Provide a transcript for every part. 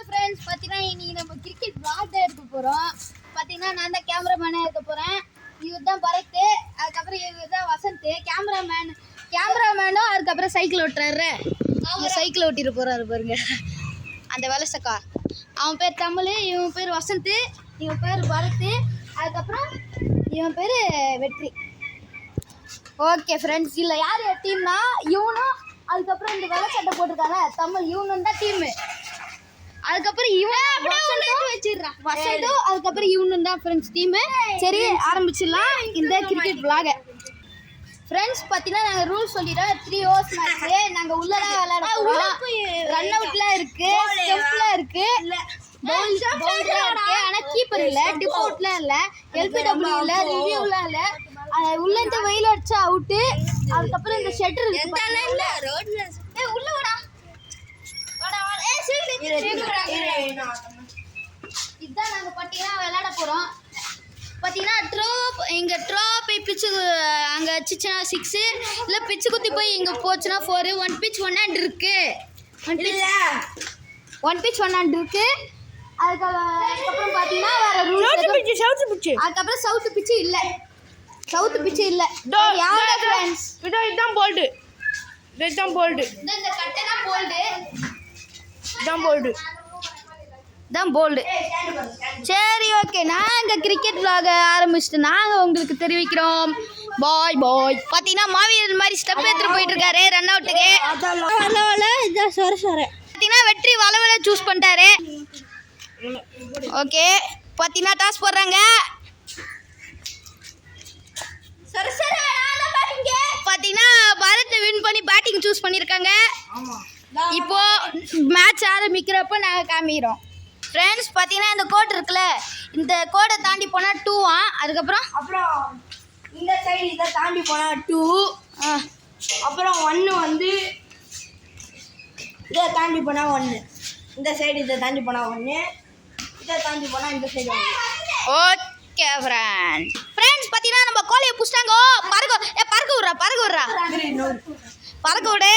Friends பார்த்தீங்கன்னா இன்னைக்கு நம்ம கிரிக்கெட் vlog தான் எடுக்க போகிறோம். பார்த்தீங்கன்னா நான் தான் கேமராமேனாக இருக்க போகிறேன். இவர் தான் பரத், அதுக்கப்புறம் இவர் தான் வசந்த் கேமராமேனும். அதுக்கப்புறம் சைக்கிள் ஓட்டுறாரு. சைக்கிள் ஓட்டிட்டு போகிறாரு பாருங்க, அந்த வெலசக்கா. அவன் பேர் தமிழ், இவன் பேர் வசந்த், இவன் பேர் பரத், அதுக்கப்புறம் இவன் பேர் வெற்றி. ஓகே ஃப்ரெண்ட்ஸ், இல்லை யார் டீம்னா இவனும், அதுக்கப்புறம் இந்த வெள்ளை சட்டை போட்டிருக்காங்க தமிழ், இவனும் தான் டீமு. அதுக்கப்புறம் இவன் வசந்தும், அதுக்கப்புறம் இவனும் தான் ஃப்ரெண்ட்ஸ் டீமு. சரி ஆரம்பிச்சிடலாம் இந்த கிரிக்கெட் விளாக. ஃப்ரெண்ட்ஸ் பார்த்தீங்கன்னா நாங்கள் ரூல்ஸ் சொல்லிடுறோம். 3 overs மேட்ச்சு. நாங்கள் உள்ளதான் விளையாட போகிறோம். ரன் அவுட்லாம் இருக்குது, ஸ்டெம்ப்லாம் இருக்குது, பவுலர்லாம் இருக்குது. ஆனால் கீப்பர் இல்லை, டிஃபோர்ட்லாம் இல்லை, LBW இல்லை, ரிவ்யூலாம் இல்லை. உள்ளேருந்து வெயில் அடிச்சா அவுட்டு. அதுக்கப்புறம் இந்த ஷெட்டர் உள்ள இதுதான் நாங்கள் பார்த்தீங்கன்னா விளையாட போகிறோம். பார்த்தீங்கன்னா இங்கே போய் பிச்சு அங்கே வச்சுச்சுன்னா 6, இல்லை பிச்சு குத்தி போய் இங்கே போச்சுன்னா 4. 1 pitch 1 hand இருக்கு. 1 pitch 1 hand இருக்கு. அதுக்கப்புறம் பார்த்தீங்கன்னா வேற ரூல். அதுக்கப்புறம் சவுத் பிச்சு இல்லை, சவுத் பிச்சு இல்லை. யாரோட ஃப்ரெண்ட்ஸ் இதுதான் போல்டு, இதுதான் போல்டு, இந்த கட்டனா போல்டு, இதுதான் போல்டு, தான் போல்டு. சரி ஓகே, நாங்கள் கிரிக்கெட் விளாக ஆரம்பிச்சுட்டு நாங்கள் உங்களுக்கு தெரிவிக்கிறோம். பாய் பாய். பார்த்தீங்கன்னா மாவீரன் மாதிரி ஸ்டெப் எடுத்துகிட்டு போயிட்டு இருக்காரு ரன் அவுட்டுக்கு. இதான் பார்த்தீங்கன்னா வெற்றி வளவலை சூஸ் பண்ணிட்டாரு. ஓகே பார்த்தீங்கன்னா டாஸ் போடுறாங்க. பார்த்தீங்கன்னா பரத் வின் பண்ணி பேட்டிங் சூஸ் பண்ணியிருக்காங்க. இப்போ மேட்ச் ஆரம்பிக்கிறப்ப நாங்கள் காமிக்கிறோம். ஃப்ரெண்ட்ஸ் பார்த்தீங்கன்னா இந்த கோட் இருக்குல்ல, இந்த கோடை தாண்டி போனால் 2 அதுக்கப்புறம் இந்த சைடு இதை தாண்டி போனால் 2, அப்புறம் 1 வந்து இதை தாண்டி போனால் 1, இந்த சைடு இதை தாண்டி போனால் 1, இதை தாண்டி போனால் இந்த சைடு 1. ஓகே ஃப்ரெண்ட்ஸ் பார்த்தீங்கன்னா நம்ம கோலையை புடிச்சிட்டாங்க. பறக்க விட்றா பறக்க விடு.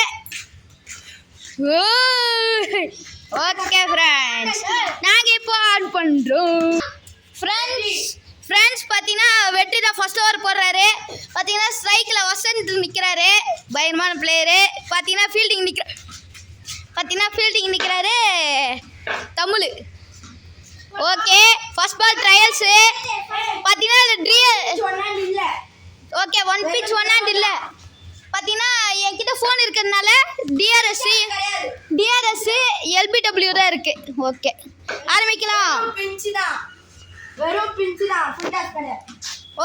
ஓகே ஃப்ரெண்ட்ஸ், நாங்கள் இப்போ ஆன் பண்ணுறோம். ஃப்ரெண்ட்ஸ் பார்த்தீங்கன்னா வெற்றி தான் ஃபர்ஸ்ட் ஓவர் போடுறாரு. பார்த்தீங்கன்னா ஸ்ட்ரைக்கில் வசந்த் நிற்கிறாரு, பயங்கரமான பிளேயரு. பார்த்தீங்கன்னா ஃபீல்டிங் நிற்கிறாரு Tamil. Okay first ball trials. பார்த்தீங்கன்னா ஓகே 1 pitch 1 hand இல்லை. பார்த்தீங்கன்னா என்கிட்ட ஃபோன் இருக்கிறதுனால டிஆர்எஸ் LBW தான் இருக்குது. ஓகே ஆரம்பிக்கலாம்.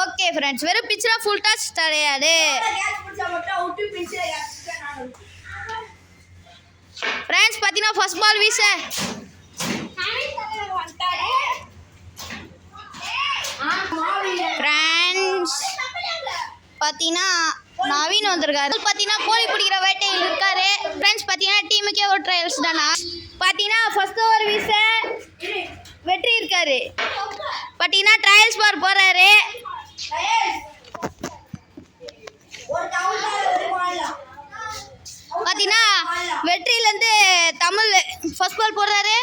ஓகே ஃப்ரெண்ட்ஸ், வெறும் பிச்சு தான், ஃபுல் டாஸ் கிடையாது. ஃப்ரெண்ட்ஸ் பார்த்தீங்கன்னா ஃபர்ஸ்ட் பால் வீச. ஃப்ரெண்ட்ஸ் பார்த்தீங்கன்னா நவீன் வந்திருக்காரு. பார்த்தீங்கன்னா கோழி பிடிக்கிற வேட்டையில் இருக்காரு. ஃப்ரெண்ட்ஸ் பார்த்தீங்கன்னா டீமுக்கே ஒரு ட்ரையல்ஸ் தானா. பார்த்தீங்கன்னா ஃபர்ஸ்ட் ஓவர் வீச வெற்றி இருக்காரு. பார்த்தீங்கன்னா ட்ரையல்ஸ் பார் போறாரு. பார்த்தீங்கன்னா வெற்றியிலேருந்து தமிழ் ஃபர்ஸ்ட் பால் போடுறாரு.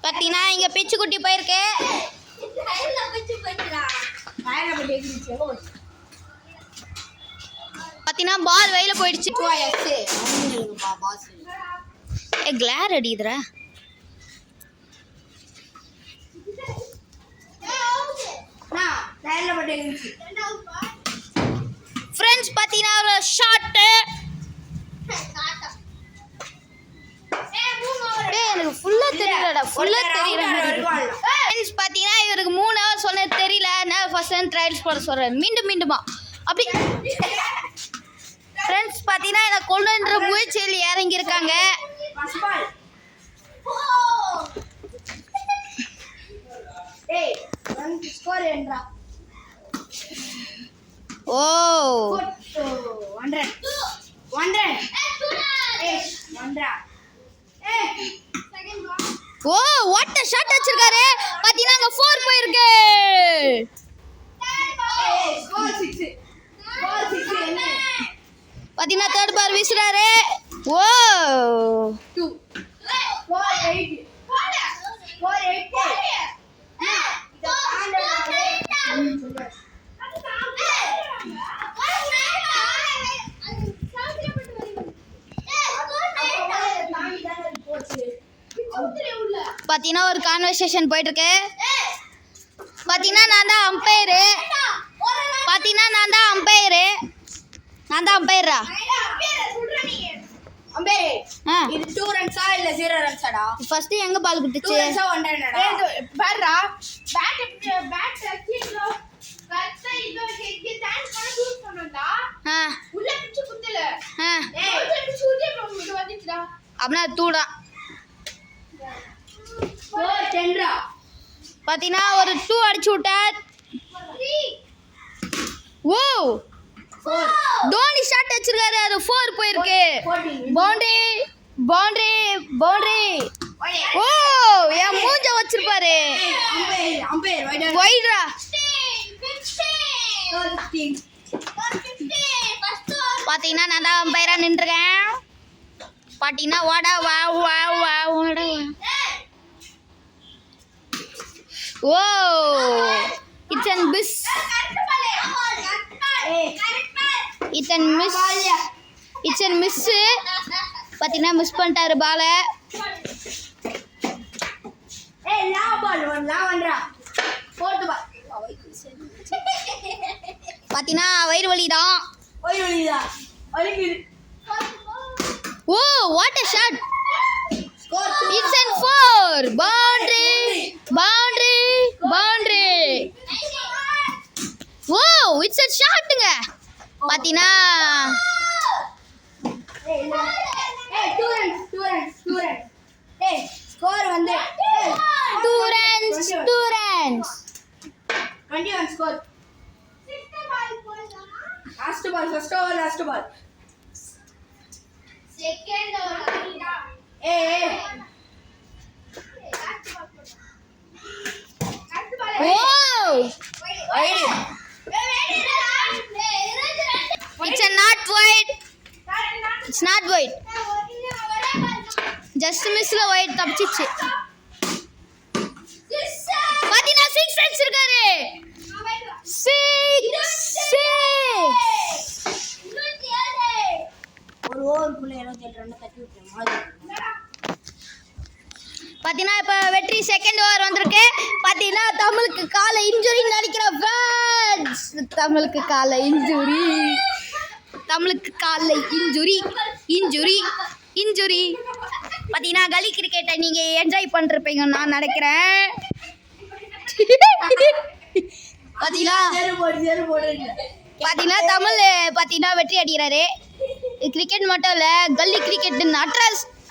பார்த்தீங்கன்னா இங்கே பிச்சு குட்டி போயிருக்கு. பார்த்தீங்கன்னா பால் வெளியில போயிடுச்சு. கிளார் அடிக்குதுரா. ஃப்ரெண்ட்ஸ் பார்த்தீங்கன்னா ஒரு ஷாட்டு. எனக்கு ஃபுல்லாக தெரியலடா, ஃபுல்லாக தெரியல மாதிரி. ஃப்ரெண்ட்ஸ் பார்த்தீங்கன்னா இவருக்கு 3 hours சொன்னது தெரியல. நான் ஃபர்ஸ்ட் டைம் ட்ரையல்ஸ் போட சொல்கிறேன். மீண்டுமா அப்படி. ஃப்ரெண்ட்ஸ் பார்த்தீங்கன்னா எனக்கு கொள்ளுன்ற முயற்சியில் இறங்கியிருக்காங்க. Oh 100 100 100 second ball. Oh what shot அடிச்சிருக்காரு பாத்தீங்கன்னா அங்க 4 போயிருக்கு ஸ்கோர் 6 பாத்தீங்கன்னா தேர்ட் பால் வீசுறாரு ஓ 2 4 8 பாத்தீங்கன்னா ஒரு கான்வர்சேஷன் போயிட்டு இருக்கு பாத்தீங்கன்னா நான் தான் அம்பையரு நான் தான் அம்பையரா அம்பேரே இது 2 ரன்ஸா இல்ல 0 ரன்ஸாடா ஃபர்ஸ்ட் எங்க பால் குட்டுச்சு 2 ரன்ஸா 1 ரன்டா பாருடா பேட் கீழோ கரெக்ட்டா இதோ ஹெட் டான்ஸ் பண்ண யூஸ் பண்ணடா உள்ள பிச்சு குத்தல ஏய் பிச்சு ஊதே இது வந்துச்சுடா அப்படினா தூடா 10 ரா பாத்தீனா ஒரு 2 அடிச்சு விட்டார் 3 ஓ தோனி ஷாட் அடிச்சிருக்காரு அது 4 போயிருக்கு பவுண்டரி ஓ என் மூஞ்ச வச்சிருப்பாரு அம்பையர் வைடா பாத்தீங்கன்னா நான் தான் அம்பையரா நின்றுருக்கேன் பாத்தீங்கன்னா வாடா வா ஓ இட்ஸ் அன் பிஸ் இட்ஸ் அன் மிஸ் பாத்தீங்கன்னா மிஸ் பண்ணிட்டாரு பால ஏய் லா பால் ஒன்ரா போர்ட் பால் பாத்தீங்கன்னா வயிறு வலிதான் வலிக்குது oh what a shot score it's an 4 boundary oh it's a ஷாட்டுங்க பாத்தீங்கன்னா ஏய் 2 ரன்ஸ் ஏய் ஸ்கோர் வந்து 2 runs 21 score last ball second over ஏய் oh it's not wide just மிஸ்ல வைட் தப்பிச்சிச்சு பாத்தீங்கன்னா 6 அடிச்சிருக்காரு 6 ஒரு ஓவருக்குள்ள 27 ரன் தட்டி விட்டேன் பாத்தீங்கன்னா இப்ப வெற்றி செகண்ட் ஓவர் வந்திருக்கு பாத்தீங்கன்னா தமிழுக்கு கால இன்ஜுரி நினைக்கிறேன் fans. தமிழுக்கு கால இன்ஜுரி பாத்தீங்கன்னா கலி கிரிக்கெட்டை நீங்க என்ஜாய் பண்ணிருப்பீங்கன்னு நான் நினைக்கிறேன் பாத்தீங்கன்னா தமிழ் பாத்தீங்கன்னா வெற்றி அடிக்கிறாரு கிரிக்கெட் மட்டும் இல்ல கல்லி கிரிக்கெட்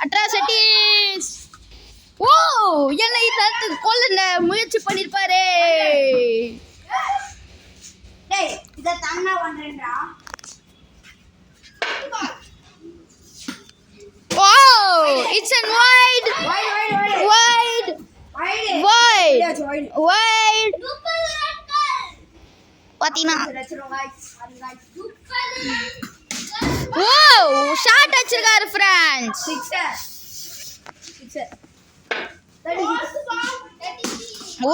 அட்ராசிட்டிஸ் ஓ என்னை தடுத்து கொல்ல முயற்சி பண்ணிருப்பாரு டேய் இத தானா பண்றேன்டா ஓ இட்ஸ் அன் வைட் பாத்தீங்கன்னா ஓ ஷாட் அடிச்சிருக்காரு ஃப்ரெண்ட்ஸ் ஓ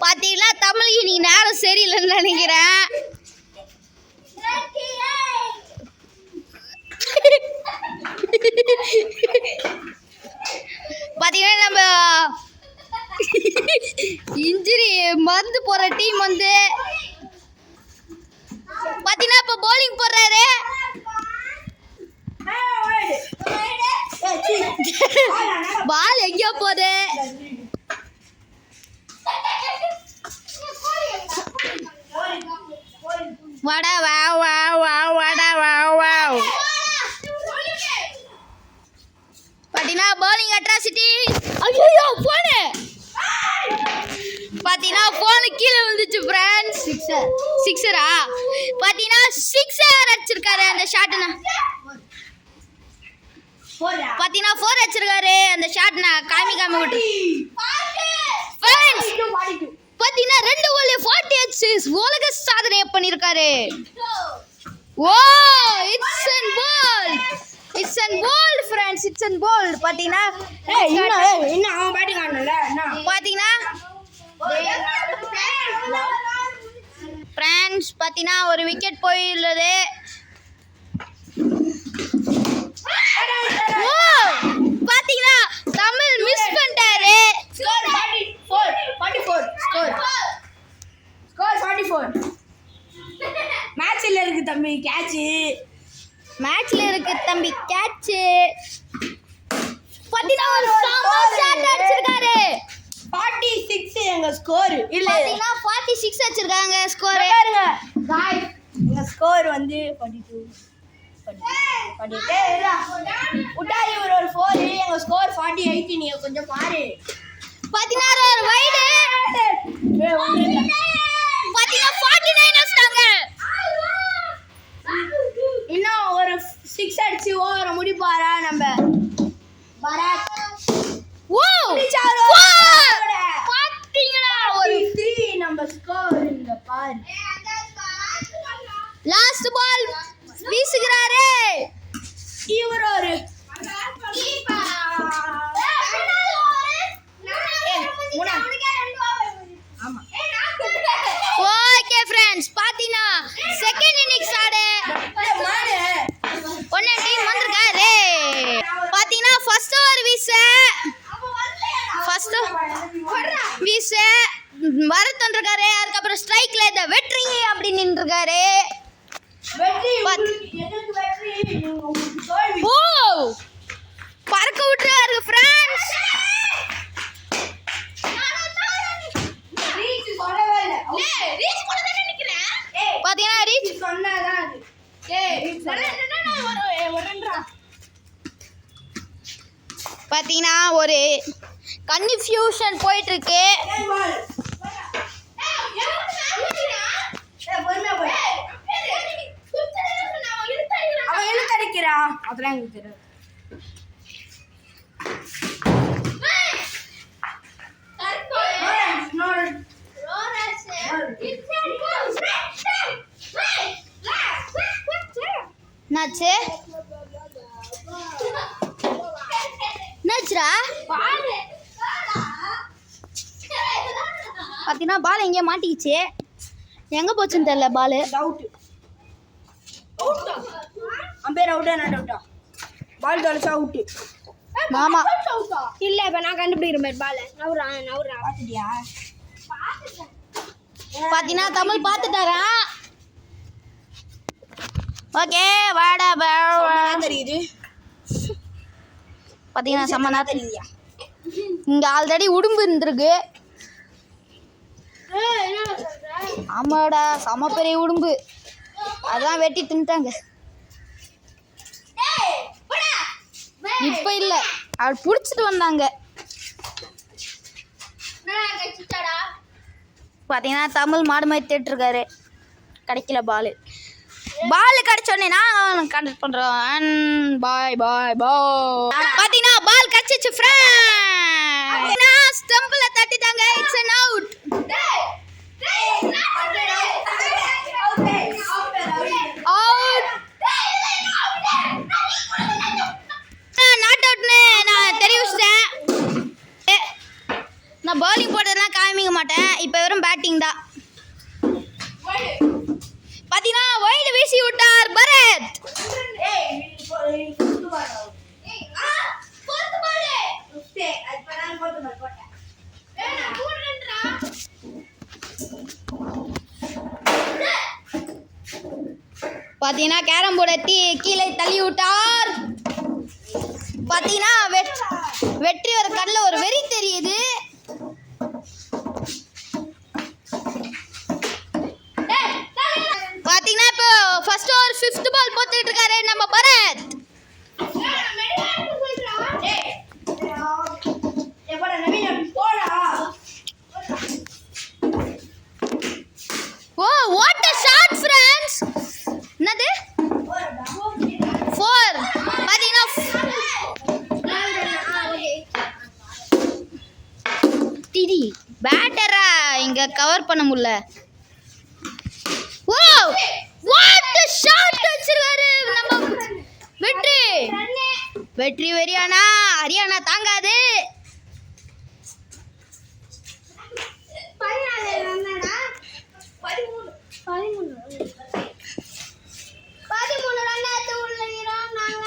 பாத்தீங்கன்னா தமிழ் நீ நேரம் சரியில்லைன்னு நினைக்கிறேன் பாத்தீங்கன்னா நம்ம இன்ஜுரி மருந்து போற டீம் வந்து பாத்தீங்கன்னா இப்ப bowling போடுறாரு பால் எங்கேயோ போகுது வாடா வாவ் பாத்தீங்கன்னா bowling atrocity ஐயோ போனே பாத்தீங்கன்னா போன் கீழே விழுந்துச்சு फ्रेंड्स சிக்ஸரா பாத்தீங்கன்னா சிக்ஸர் அடிச்சிருக்காரு அந்த ஷாட்னா பாத்தீங்கன்னா 4 அடிச்சிருக்காரு. அந்த ஷாட் நான் காமி விட்டு பாத்தீங்கன்னா 2 கோல் 40 அடிச்சு உலக சாதனை பண்ணிருக்காரு. Oh it's an bowled friends, it's an bowled. பாத்தீங்கன்னா இன்னும் அவன் பேட்டிங் ஆடல. பாத்தீங்கன்னா ஃப்ரெண்ட்ஸ் பாத்தீங்கன்னா ஒரு விக்கெட் போயுள்ளது. ஓ பாத்தீங்கன்னா தமிழ் மிஸ் பண்ணிட்டாரு. Score 44 score 44. மேட்ச்ல இருக்கு தம்பி கேட்ச். மேட்ச்ல இருக்கு தம்பி கேட்ச். பாத்தீங்கன்னா ஒரு செம ஷாட் அடிச்சிருக்காரு. 46 எங்க ஸ்கோர். இல்ல பாத்தீங்கன்னா 46 அடிச்சிருக்காங்க ஸ்கோர். பாருங்க गाइस எங்க ஸ்கோர் வந்து 42. உட்டாரி ஒரு 4 எங்க ஸ்கோர் 48. நீங்க கொஞ்சம் பாரு. பாத்தீங்கன்னா ஒரு வைடு பாத்தீங்கன்னா 49 அடிச்சாங்க. இன்னும் ஒரு 6 அடிச்சு ஓவர முடிப்பாரா நம்ம பராக். ஓ முடிச்சாரோ. பாத்தீங்களா ஒரு 3 நம்ம ஸ்கோர் இந்த பாரு. லாஸ்ட் பால் வீசுகிறாரே இவர் ஒரு ஓகே ஃப்ரெண்ட்ஸ் பாத்தீங்கன்னா செகண்ட் இன்னிங்ஸ் ஆடு ஒண்ணே டீம் வந்திருக்காரு. பாத்தீங்கன்னா ஃபர்ஸ்ட் ஓவர் வீச பரத் வந்திருக்காரு. அதுக்கப்புறம் ஸ்ட்ரைக்ல இந்த வெற்றி அப்படி நின்றுருக்காரு. ஓ பறக்க விட்டுறாரு ஃப்ரெண்ட்ஸ். பாத்தீங்கன்னா ரீச் பாத்தீங்கன்னா ஒரு கன்ஃபியூஷன் போயிட்டு இருக்கு. அவன் இழுத்தடிக்கிறான். அதெல்லாம் எனக்கு தெரியாது. என்னாச்சு என்னாச்சுடா? பாத்தீங்கன்னா பால் எங்கேயோ மாட்டிக்கிச்சு. எங்க போச்சுன்னு தெரியல பால். டவுட் அம்பேர் அவுட்டா நான் டவுட்டா? பால் தொலைச்சா அவுட். ஆமா இல்ல இப்ப நான் கண்டுபிடிக்கிற மாதிரி பால் நவுறா பாத்துட்டியா? பாத்தீங்கன்னா தமிழ் பாத்துட்டாரா? ஓகே வாடா தெரியுது. பாத்தீங்கன்னா செம்ம நேரம் தெரியுதியா? இங்க ஆல்ரெடி உடும்பு இருந்திருக்கு. ஆமாடா செம பெரிய உடும்பு. அதான் வெட்டி தின்ட்டாங்க. இப்ப இல்ல அவர் புடிச்சிட்டு வந்தாங்க. பாத்தீங்கன்னா தமிழ் மாடு மாதிரி தேட்டு கிடைக்கல பால். பால் கிடைச்சோடனே நான் கண்டக்ட் பண்றேன். பாய் பாய் பாய். பாத்தீங்கன்னா பால் கிடைச்சிச்சு ஃப்ரெண்ட். ஸ்டம்பில் தட்டிட்டாங்க. It's an out. Out not அவுட்னு நான் தெரிவிச்சிட்டேன். நான் பவுலிங் போட்டதெல்லாம் காமிக்க மாட்டேன். இப்போ வெறும் பேட்டிங் தான். பாத்தீங்கன்னா வைடு வீசி விட்டார் பரத். பாத்தீங்கன்னா கேரம் போர்டை கீழே தள்ளி விட்டார். பாத்தீங்கன்னா வெற்றி வர கண்ணில் ஒரு வெறி தெரியுது. பாத்தீங்கன்னா இப்போ ஃபர்ஸ்ட் ஓவர் 5th பால் போட்டுட்டு இருக்காரு நம்ம Bharath. Oh what a shot friends. என்னது 4. பாத்தீங்கன்னா இடி பேட்டரா இங்க கவர் பண்ண முடியல. ஓ வாட் ஷாட் அடிச்சிருக்காரு நம்ம வெற்றி. வெற்றி வெறியானா ஹரியானா தாங்காது. 13 ரன் எடுத்து உள்ளீரோம் நாங்க.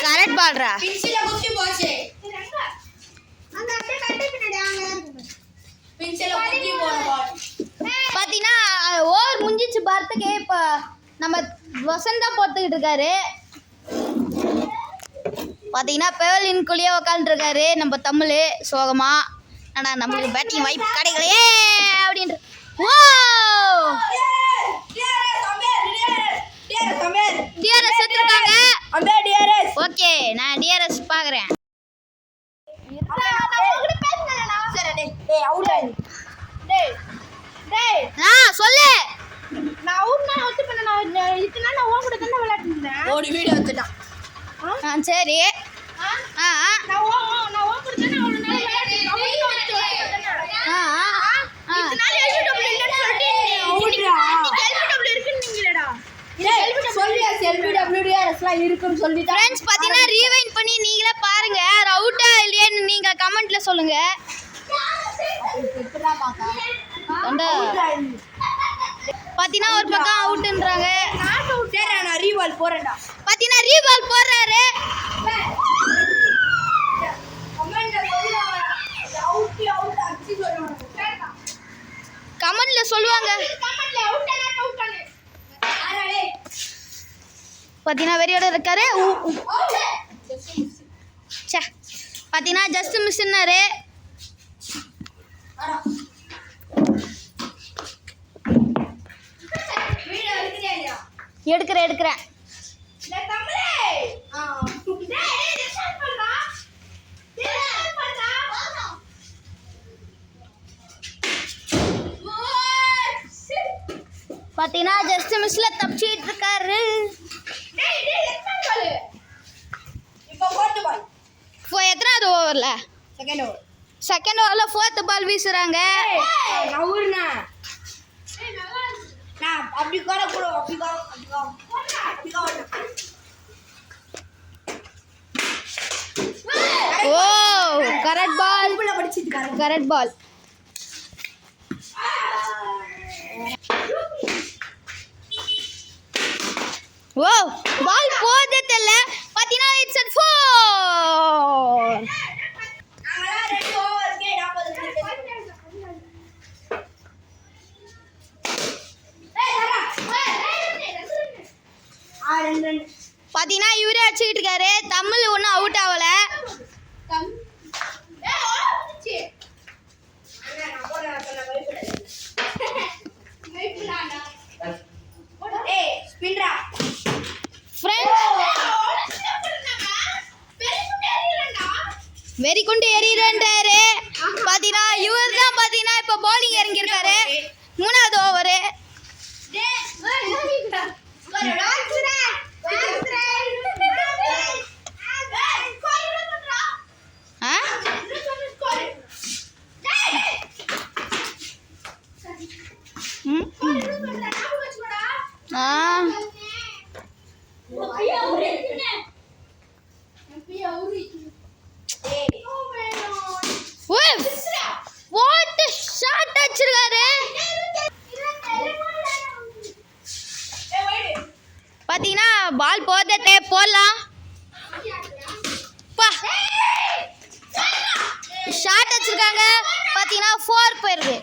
கரெக்ட் பால்ரா. பின்சில குத்தி போச்சு. அந்த அப்படியே கட்டி பின்னாடி அங்க இருக்கு. பின்சில குத்தி போடு. பாத்தீங்கன்னா ஓவர் முடிஞ்சிச்சு பார்த்துக்கே. இப்ப நம்ம வசந்தா போட்டுக்கிட்டு இருக்காரு. பாத்தீங்கன்னா பெவலின்குள்ளேயே உட்காந்துருக்காரு நம்ம தமிழ் சோகமா. ஆனா நம்மளுக்கு பேட்டிங் வாய்ப்பு கிடைக்கலையே அப்படின்ற. ஓ டிஆர்எஸ் செத்துருக்காங்க. ஓகே நான் டிஆர்எஸ் பாக்குறேன். சொல்லு. நான் ஊர்னா வந்து பண்ண நான் இதுனா நான் ஓன் கூட தான விளையாடிட்டு இருந்தேன். ஓடி வீடியோ எடுத்துட்டான். சரி. நான் ஓன் கூட தான அவ்வளவு நேரம் விளையாடிட்டு இதனால எல்பிடபிள்யூ இல்லன்னு சொல்லிட்டு எல்பிடபிள்யூ இருக்குன்னு நீங்களடா. சொல்லியா எல்பிடபிள்யூடிஆர்எஸ்லாம் இருக்குன்னு சொல்லிட்டா. फ्रेंड्स பாத்தீங்கன்னா ரீவைண்ட் பண்ணி நீங்களே பாருங்க. அவுட்டா இல்லையான்னு நீங்க கமெண்ட்ல சொல்லுங்க. எப்படிடா பாக்க பாத்தீங்கன்னா ஒரு பக்கம் அவுட்ன்றாங்க. Not out. நான் ரீபால் போறேன்டா. பாத்தீங்கன்னா ரீபால் போறாரு. கமெண்ட்ல சொல்லுவாங்க. பாத்தீங்கன்னா வெறியோட இருக்காரு. பாத்தீங்கன்னா ஜஸ்ட் மிஸ்னாரு. எடுக்கிறேன். பாத்தீங்கன்னா ஜஸ்ட் மிஸ்ல தப்பிச்சிட்டு இருக்காரு. எத்தனாவது ஓவர்ல? செகண்ட் ஓவர்ல 4th பால் வீசுறாங்க. அப்படி கூட ஓ கரெக்ட் பால். கரெக்ட் பால். ஓ பால் போதே தெரியல. பாத்தீங்கன்னா இட்ஸ் அட் 4. பாத்தீங்கன்னா இவரே அடிச்சுக்கிட்டு இருக்காரு. தமிழ் ஒன்றும் அவுட் ஆகல. வெறி கொண்டு எறிகிறாரு. பாத்தீங்கன்னா இவர் தான் பாத்தீங்கன்னா இப்ப பவுலிங் இறங்கியிருக்காரு. 3வது ஓவரு. வாட் ஷாட் அடிச்சிருக்காரு. பாத்தீங்கன்னா பால் போதே போடலாம். ஷாட் அடிச்சிருக்காங்க. பாத்தீங்கன்னா 4 போயிருக்கு.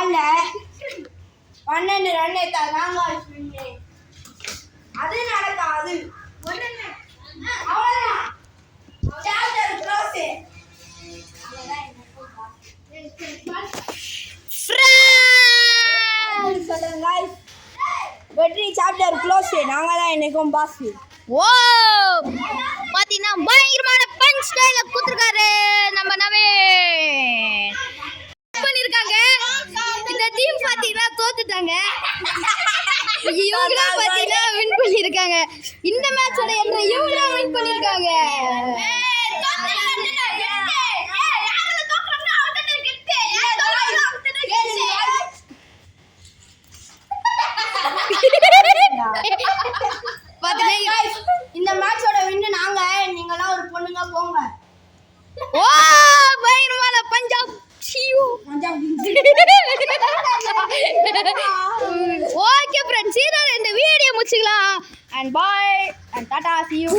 பால்ல 12 ரன் எடுத்தா நாங்க அது நடக்காது அவ்வளவுதான் சாப்டர் க்ளோஸ் சொல்லுங்க வெற்றி சாப்டர் க்ளோஸ் நாங்க தான் இன்னைக்கும் பாஸ் ஓ பாத்தீங்கன்னா பயங்கரமான பஞ்ச் ஸ்டைல குத்துறாரு நம்ம நவீன் பண்ணிருக்காங்க இந்த டீம் பாத்தீங்கன்னா தோத்துட்டாங்க இவங்க பாத்தீங்கன்னா வின் பண்ணிருக்காங்க இந்த மேட்சோட என்ன இவங்க வின் பண்ணிருக்காங்க இந்த மேட்சோட வின்னு நாங்க நீங்கலாம் ஒரு பொண்ணுங்க போங்க ஓ பயங்கரமான பஞ்சாப் ஓகே ஃப்ரெண்ட்ஸ் இதோட இந்த வீடியோ முடிச்சுக்கலாம் and bye and Tata see you